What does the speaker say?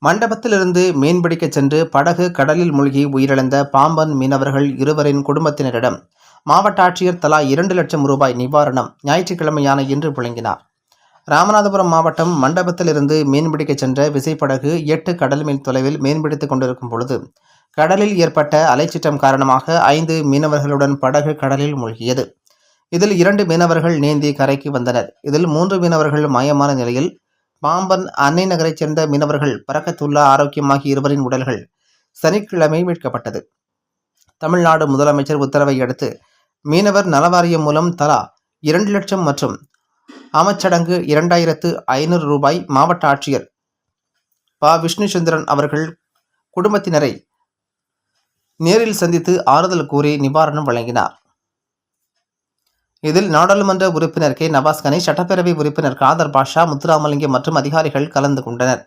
மண்டபத்திலிருந்து மீன்பிடிக்க சென்று படகு கடலில் மூழ்கி உயிரிழந்த பாம்பன் மீனவர்கள் இருவரின் குடும்பத்தினரிடம் மாவட்ட ஆட்சியர் தலா 2 லட்சம் ரூபாய் நிவாரணம் ஞாயிற்றுக்கிழமையான இன்று வழங்கினார். ராமநாதபுரம் மாவட்டம் மண்டபத்திலிருந்து மீன்பிடிக்க சென்ற விசைப்படகு 8 கடல் மைல் தொலைவில் மீன்பிடித்துக் கொண்டிருக்கும் பொழுது கடலில் ஏற்பட்ட அலைச்சீற்றம் காரணமாக 5 மீனவர்களுடன் படகு கடலில் மூழ்கியது. இதில் 2 மீனவர்கள் நீந்தி கரைக்கு வந்தனர். இதில் 3 மீனவர்கள் மாயமான நிலையில், பாம்பன் அன்னை நகரைச் சேர்ந்த மீனவர்கள் பரக்கத்துல்லா ஆரோக்கியமாகி இருவரின் உடல்கள் சனிக்கிழமை மீட்கப்பட்டது. தமிழ்நாடு முதலமைச்சர் உத்தரவை அடுத்து மீனவர் நலவாரியம் மூலம் தலா 2 லட்சம் மற்றும் அமைச்சடங்கு 2500 ரூபாய் மாவட்ட ஆட்சியர் ப. விஷ்ணுச்சந்திரன் அவர்கள் குடும்பத்தினரை நேரில் சந்தித்து ஆறுதல் கூறி நிவாரணம் வழங்கினார். இதில் நாடாளுமன்ற உறுப்பினர் கே. நவாஸ் கனி, சட்டப்பேரவை உறுப்பினர் காதர் பாஷா, முத்துராமலிங்கம் மற்றும் அதிகாரிகள் கலந்து கொண்டனர்.